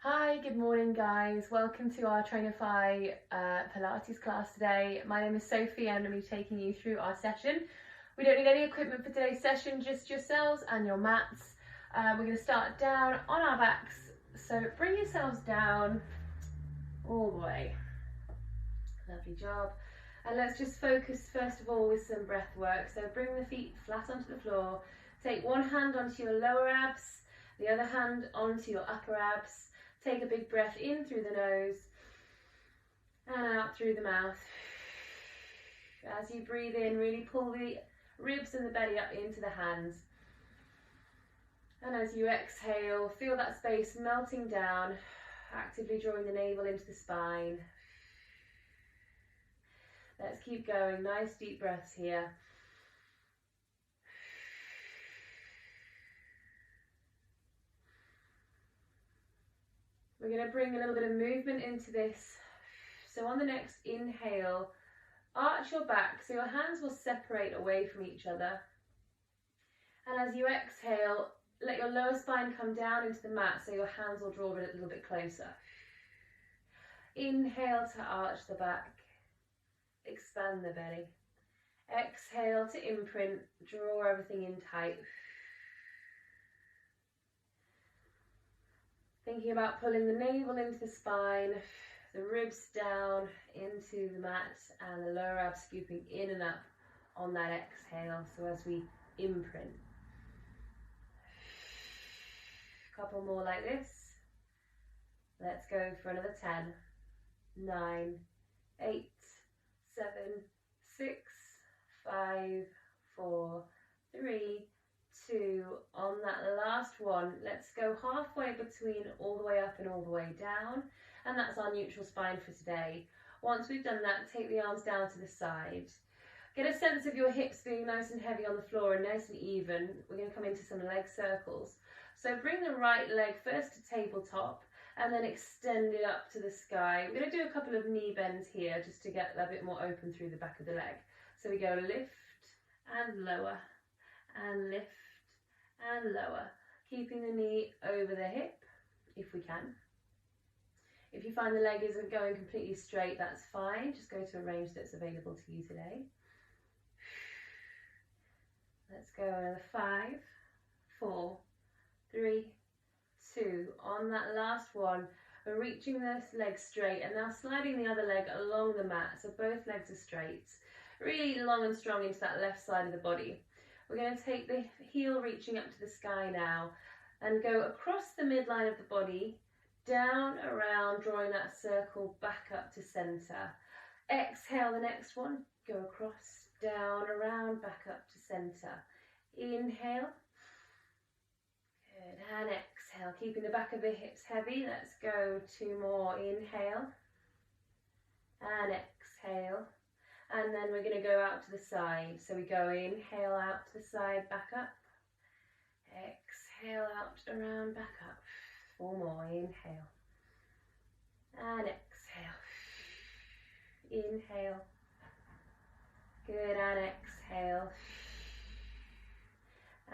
Hi, good morning guys. Welcome to our Trainify Pilates class today. My name is Sophie and I'm going to be taking you through our session. We don't need any equipment for today's session, just yourselves and your mats. We're going to start down on our backs, so bring yourselves down all the way. Lovely job. And let's just focus first of all with some breath work. So bring the feet flat onto the floor. Take one hand onto your lower abs, the other hand onto your upper abs. Take a big breath in through the nose and out through the mouth. As you breathe in, really pull the ribs and the belly up into the hands. And as you exhale, feel that space melting down, actively drawing the navel into the spine. Let's keep going. Nice deep breaths here. We're going to bring a little bit of movement into this. So on the next inhale, arch your back so your hands will separate away from each other. And as you exhale, let your lower spine come down into the mat so your hands will draw a little bit closer. Inhale to arch the back, expand the belly. Exhale to imprint, draw everything in tight. Thinking about pulling the navel into the spine, the ribs down into the mat, and the lower abs scooping in and up on that exhale. So as we imprint. A couple more like this. Let's go for another 10, 9, 8, 7, 6, 5, 4, 3, 2. On that last one, let's go halfway between all the way up and all the way down, and that's our neutral spine for today. Once we've done that, take the arms down to the side. Get a sense of your hips being nice and heavy on the floor and nice and even. We're going to come into some leg circles. So bring the right leg first to tabletop and then extend it up to the sky. We're going to do a couple of knee bends here just to get a bit more open through the back of the leg. So we go lift and lower and lift and lower, keeping the knee over the hip if we can. If you find the leg isn't going completely straight, that's fine. Just go to a range that's available to you today. Let's go another 5, 4, 3, 2. On that last one, we're reaching this leg straight and now sliding the other leg along the mat so both legs are straight. Really long and strong into that left side of the body. We're going to take the heel reaching up to the sky now and go across the midline of the body, down, around, drawing that circle back up to center. Exhale the next one, go across, down, around, back up to center. Inhale. Good, and exhale, keeping the back of the hips heavy. Let's go 2 more. Inhale and exhale. And then we're going to go out to the side. So we go inhale out to the side, back up. Exhale out, around, back up. 4 more. Inhale. And exhale. Inhale. Good, and exhale.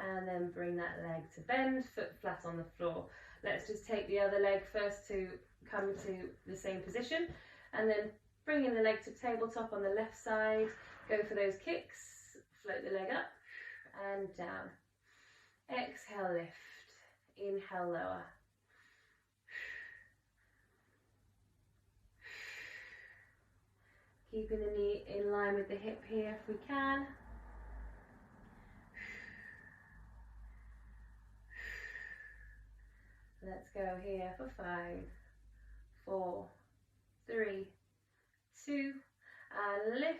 And then bring that leg to bend, foot flat on the floor. Let's just take the other leg first to come to the same position. And then bring in the leg to tabletop on the left side. Go for those kicks. Float the leg up and down. Exhale, lift. Inhale, lower. Keeping the knee in line with the hip here if we can. Let's go here for 5, 4, 3, 2, and lift.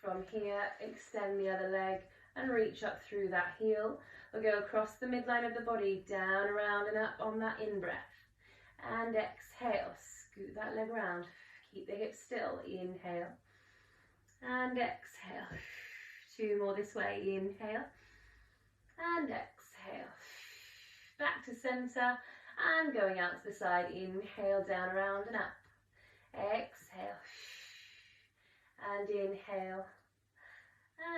From here, extend the other leg and reach up through that heel. We'll go across the midline of the body, down, around and up on that in-breath. And exhale, scoot that leg around. Keep the hips still, inhale. And exhale. 2 more this way, inhale. And exhale. Back to center and going out to the side. Inhale, down, around and up. Exhale. And inhale.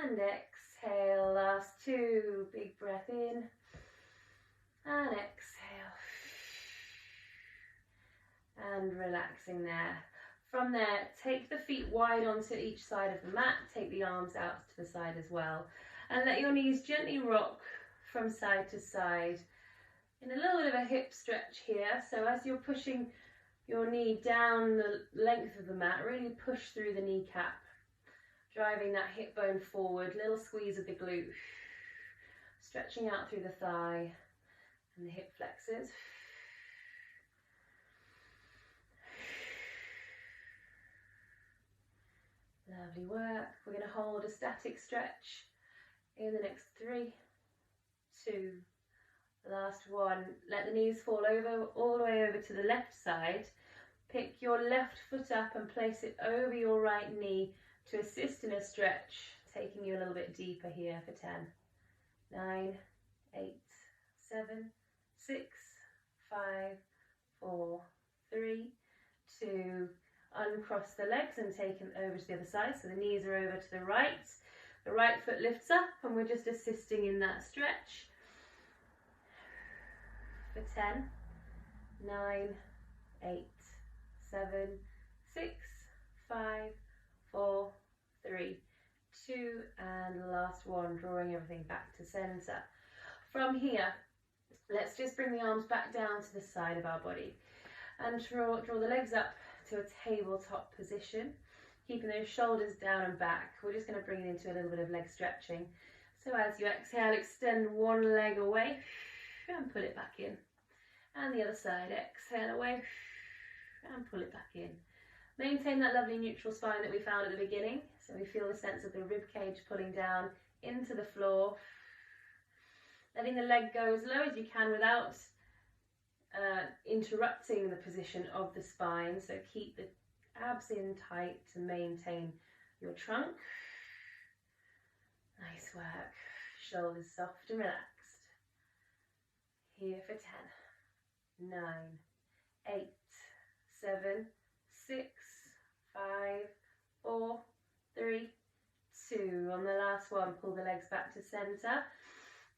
And exhale. Last 2. Big breath in. And exhale. and relaxing there. From there, take the feet wide onto each side of the mat, take the arms out to the side as well, and let your knees gently rock from side to side in a little bit of a hip stretch here. So as you're pushing your knee down the length of the mat, really push through the kneecap, driving that hip bone forward, little squeeze of the glute, stretching out through the thigh and the hip flexors. Lovely work. We're going to hold a static stretch in the next 3, 2, the last one. Let the knees fall over, all the way over to the left side. Pick your left foot up and place it over your right knee to assist in a stretch, taking you a little bit deeper here for 10, 9, 8, 7, 6, 5, 4, 3, 2, uncross the legs and take them over to the other side, so the knees are over to the right foot lifts up, and we're just assisting in that stretch for 10, 9, 8, 7, 6, 5, 4, 3, 2, and the last one, drawing everything back to center. From here, let's just bring the arms back down to the side of our body and draw the legs up to a tabletop position, keeping those shoulders down and back. We're just going to bring it into a little bit of leg stretching. So as you exhale, extend one leg away and pull it back in. And the other side, exhale away and pull it back in. Maintain that lovely neutral spine that we found at the beginning. So we feel the sense of the rib cage pulling down into the floor. Letting the leg go as low as you can without interrupting the position of the spine. So keep the abs in tight to maintain your trunk. Nice work. Shoulders soft and relaxed. Here for 10, 9, 8, 7, 6, 5, 4, 3, 2. On the last one, pull the legs back to center.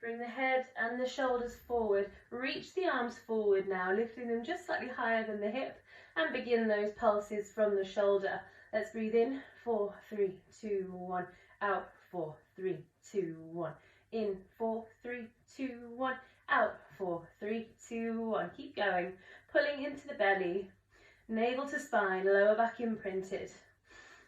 Bring the head and the shoulders forward. Reach the arms forward now, lifting them just slightly higher than the hip, and begin those pulses from the shoulder. Let's breathe in. 4, 3, 2, 1. Out. 4, 3, 2, 1. In. 4, 3, 2, 1. Out. 4, 3, 2, 1. Keep going. Pulling into the belly. Navel to spine. Lower back imprinted.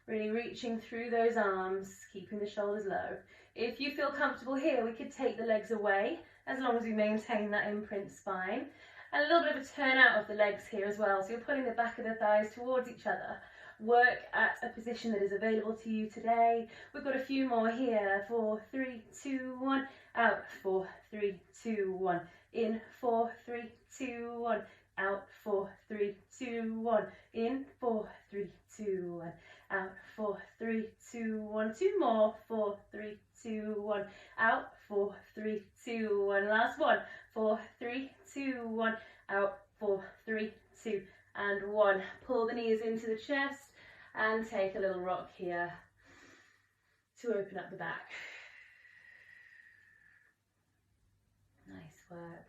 Really reaching through those arms, keeping the shoulders low. If you feel comfortable here, we could take the legs away, as long as we maintain that imprint spine. And a little bit of a turn out of the legs here as well. So you're pulling the back of the thighs towards each other. Work at a position that is available to you today. We've got a few more here. 4, 3, 2, 1. Out. 4, 3, 2, 1. In. 4, 3, 2, 1. Out. 4, 3, 2, 1. In. 4, 3, 2, 1. Out. 4, 3, 2, 1. Two more. 4, 3, 2, 1. Out. 4, 3, 2, 1. Last one. 4, 3, 2, 1. Out. 4, 3, 2, and 1. Pull the knees into the chest and take a little rock here to open up the back. Nice work.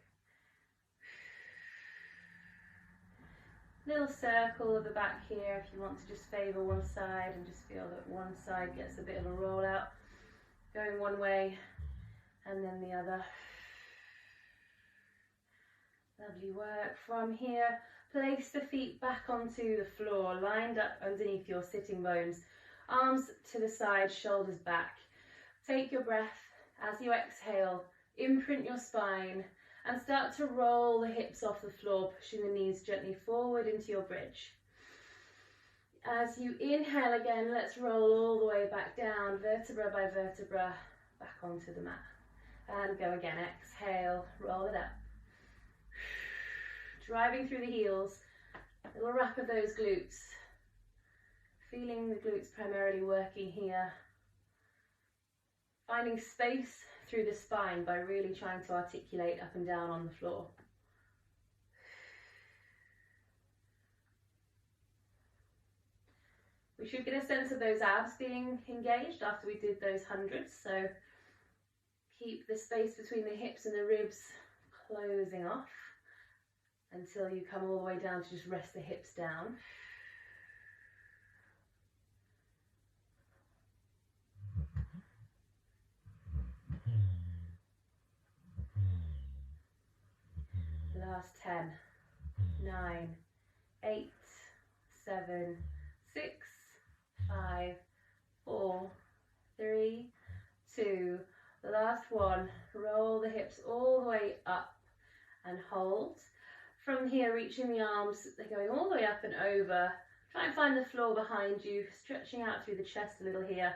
Little circle of the back here if you want to just favour one side and just feel that one side gets a bit of a roll out. Going one way and then the other. Lovely work. From here, place the feet back onto the floor, lined up underneath your sitting bones. Arms to the side, shoulders back. Take your breath as you exhale. Imprint your spine and start to roll the hips off the floor, pushing the knees gently forward into your bridge. As you inhale again, let's roll all the way back down, vertebra by vertebra, back onto the mat. And go again, exhale, roll it up. Driving through the heels, a little wrap of those glutes. Feeling the glutes primarily working here. Finding space through the spine by really trying to articulate up and down on the floor. We should get a sense of those abs being engaged after we did those hundreds, so keep the space between the hips and the ribs closing off until you come all the way down to just rest the hips down. Last 10, 9, 8, 7, 6, 5, 4, 3, 2. The last one. Roll the hips all the way up and hold. From here, reaching the arms, they're going all the way up and over. Try and find the floor behind you, stretching out through the chest a little here.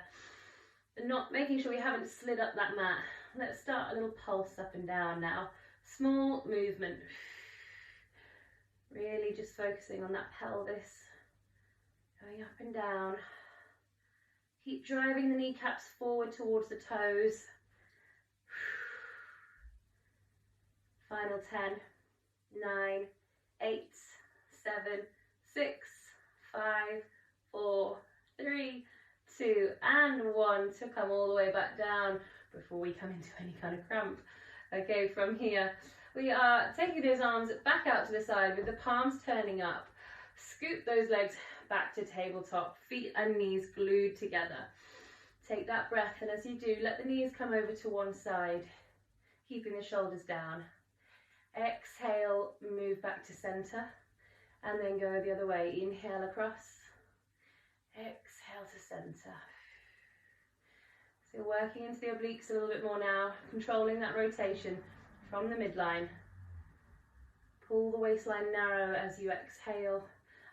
And not making sure we haven't slid up that mat. Let's start a little pulse up and down now. Small movement. Really just focusing on that pelvis. Going up and down. Keep driving the kneecaps forward towards the toes. Final 10, 9, 8, 7, 6, 5, 4, 3, 2, and 1 to come all the way back down before we come into any kind of cramp. Okay, from here, we are taking those arms back out to the side with the palms turning up. Scoop those legs back to tabletop, feet and knees glued together. Take that breath, and as you do, let the knees come over to one side, keeping the shoulders down. Exhale, move back to center, and then go the other way. Inhale across, exhale to center. So working into the obliques a little bit more now, controlling that rotation from the midline. Pull the waistline narrow as you exhale,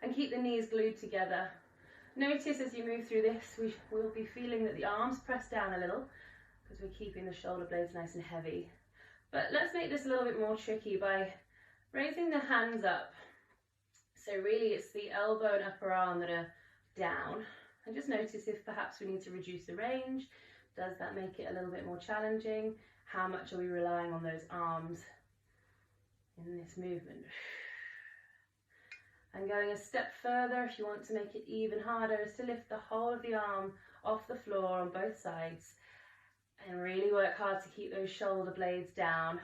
and keep the knees glued together. Notice as you move through this, we will be feeling that the arms press down a little, because we're keeping the shoulder blades nice and heavy. But let's make this a little bit more tricky by raising the hands up. So really it's the elbow and upper arm that are down. And just notice if perhaps we need to reduce the range. Does that make it a little bit more challenging? How much are we relying on those arms in this movement? And going a step further, if you want to make it even harder, is to lift the whole of the arm off the floor on both sides. And really work hard to keep those shoulder blades down.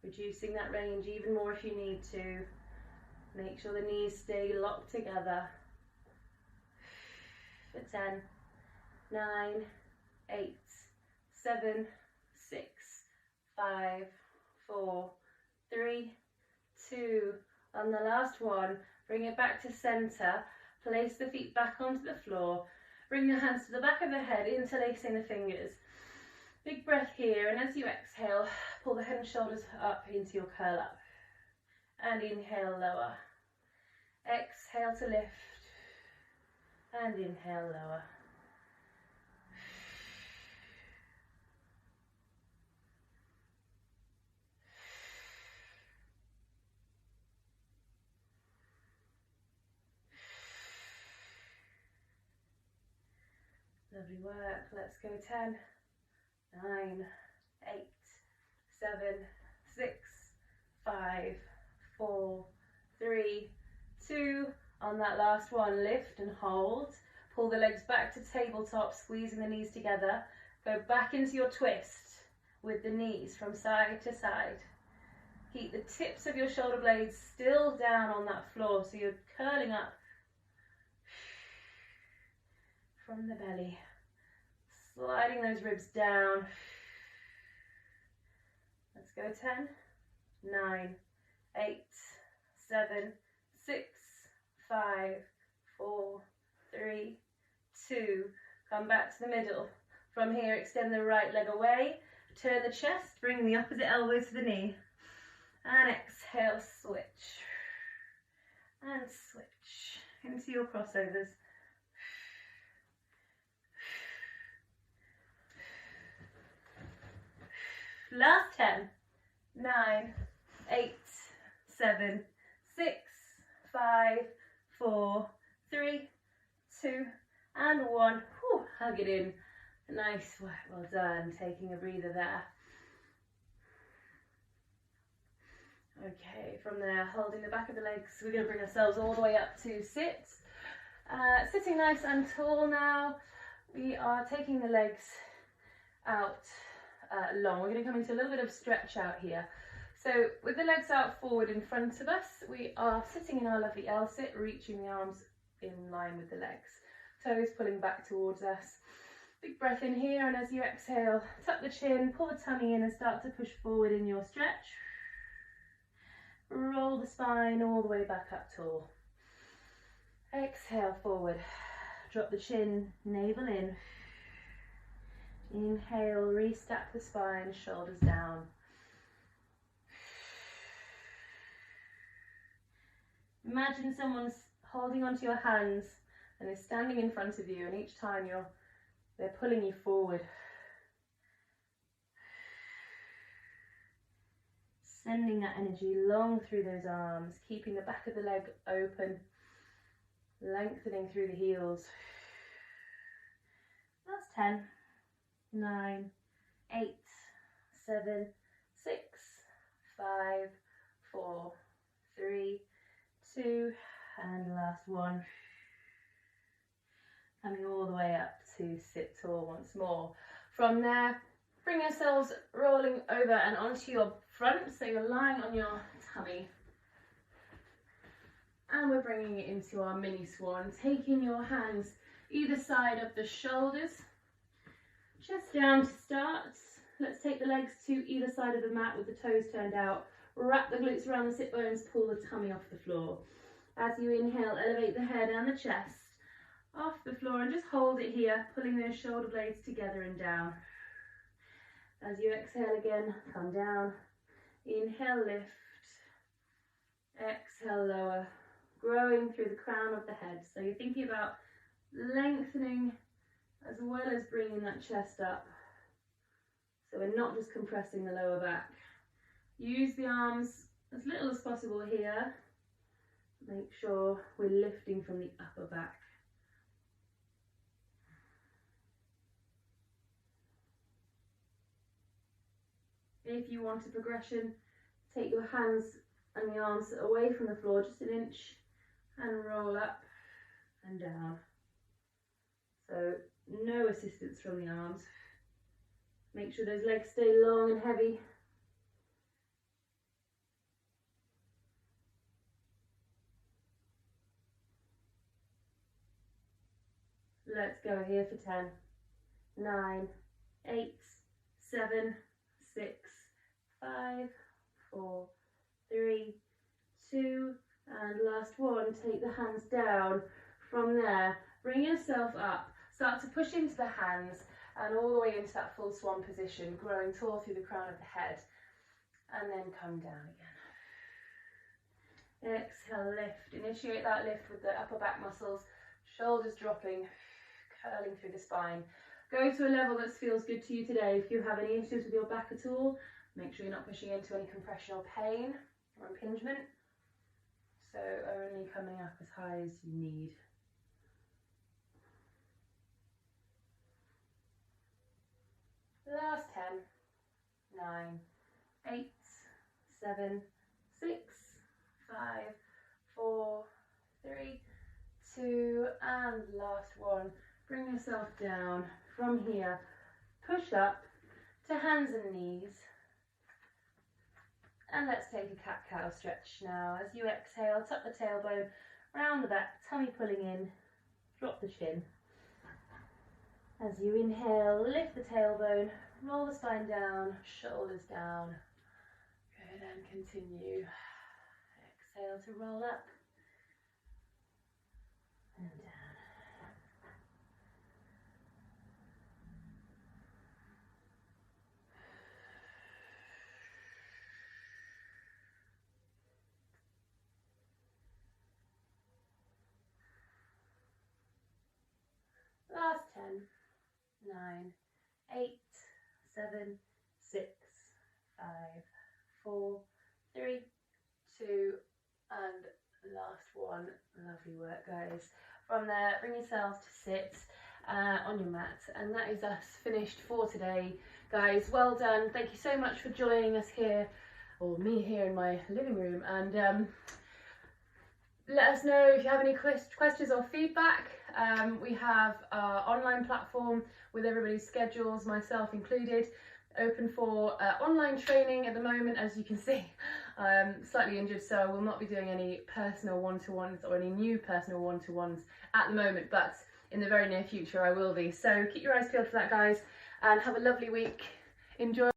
Reducing that range even more if you need to. Make sure the knees stay locked together. For 10, 9, 8, 7, 6, 5, 4, 3, 2. On the last one, bring it back to center. Place the feet back onto the floor. Bring the hands to the back of the head, interlacing the fingers. Big breath here, and as you exhale, pull the head and shoulders up into your curl up. And inhale, lower. Exhale to lift. And inhale, lower. Lovely work. Let's go 10, 9, 8, 7, 6, 5, 4, 3, 2. On that last one, lift and hold. Pull the legs back to tabletop, squeezing the knees together. Go back into your twist with the knees from side to side. Keep the tips of your shoulder blades still down on that floor, so you're curling up from the belly. Sliding those ribs down. Let's go 10, 9, 8, 7, 6, 5, 4, 3, 2. Come back to the middle. From here, extend the right leg away. Turn the chest, bring the opposite elbow to the knee. And exhale, switch. And switch into your crossovers. Last 10, 9, 8, 7, 6, 5, 4, 3, 2, and 1. Whew, hug it in. Nice work, well done. Taking a breather there. Okay, from there, holding the back of the legs, we're going to bring ourselves all the way up to sit. Sitting nice and tall now. We are taking the legs out long. We're going to come into a little bit of stretch out here. So with the legs out forward in front of us, we are sitting in our lovely L sit, reaching the arms in line with the legs. Toes pulling back towards us. Big breath in here, and as you exhale, tuck the chin, pull the tummy in and start to push forward in your stretch. Roll the spine all the way back up tall. Exhale forward. Drop the chin, navel in. Inhale, restack the spine, shoulders down. Imagine someone's holding onto your hands and is standing in front of you, and each time they're pulling you forward. Sending that energy long through those arms, keeping the back of the leg open, lengthening through the heels. Last 10, 9, 8, 7, 6, 5, 4, 3, 2, and last one. Coming all the way up to sit tall once more. From there, bring yourselves rolling over and onto your front, so you're lying on your tummy. And we're bringing it into our mini swan, taking your hands either side of the shoulders, chest down to start. Let's take the legs to either side of the mat with the toes turned out. Wrap the glutes around the sit bones, pull the tummy off the floor. As you inhale, elevate the head and the chest off the floor and just hold it here, pulling those shoulder blades together and down. As you exhale again, come down. Inhale, lift. Exhale, lower. Growing through the crown of the head. So you're thinking about lengthening as well as bringing that chest up. So we're not just compressing the lower back. Use the arms as little as possible here. Make sure we're lifting from the upper back. If you want a progression, take your hands and the arms away from the floor just an inch and roll up and down. So no assistance from the arms. Make sure those legs stay long and heavy. Let's go here for 10, 9, 8, 7, 6, 5, 4, 3, 2, and last one. Take the hands down. From there, bring yourself up. Start to push into the hands and all the way into that full swan position, growing tall through the crown of the head, and then come down again. Exhale, lift. Initiate that lift with the upper back muscles, shoulders dropping, curling through the spine. Go to a level that feels good to you today. If you have any issues with your back at all, make sure you're not pushing into any compression or pain or impingement. So only coming up as high as you need. Last 10, 9, 8, 7, 6, 5, 4, 3, 2, and last one. Bring yourself down. From here, push up to hands and knees. And let's take a cat-cow stretch now. As you exhale, tuck the tailbone round the back, tummy pulling in, drop the chin. As you inhale, lift the tailbone, roll the spine down, shoulders down. Good, and continue. Exhale to roll up and down. Last 10, 9, 8, 7, 6, 5, 4, 3, 2, and last one. Lovely work, guys. From there, bring yourselves to sit on your mat, and that is us finished for today, guys. Well done. Thank you so much for joining us here, or me here in my living room, and let us know if you have any questions or feedback. We have our online platform with everybody's schedules, myself included. open for online training at the moment, as you can see. Slightly injured, so I will not be doing any personal one-to-ones or any new personal one-to-ones at the moment, but in the very near future I will be. So keep your eyes peeled for that, guys, and have a lovely week. Enjoy.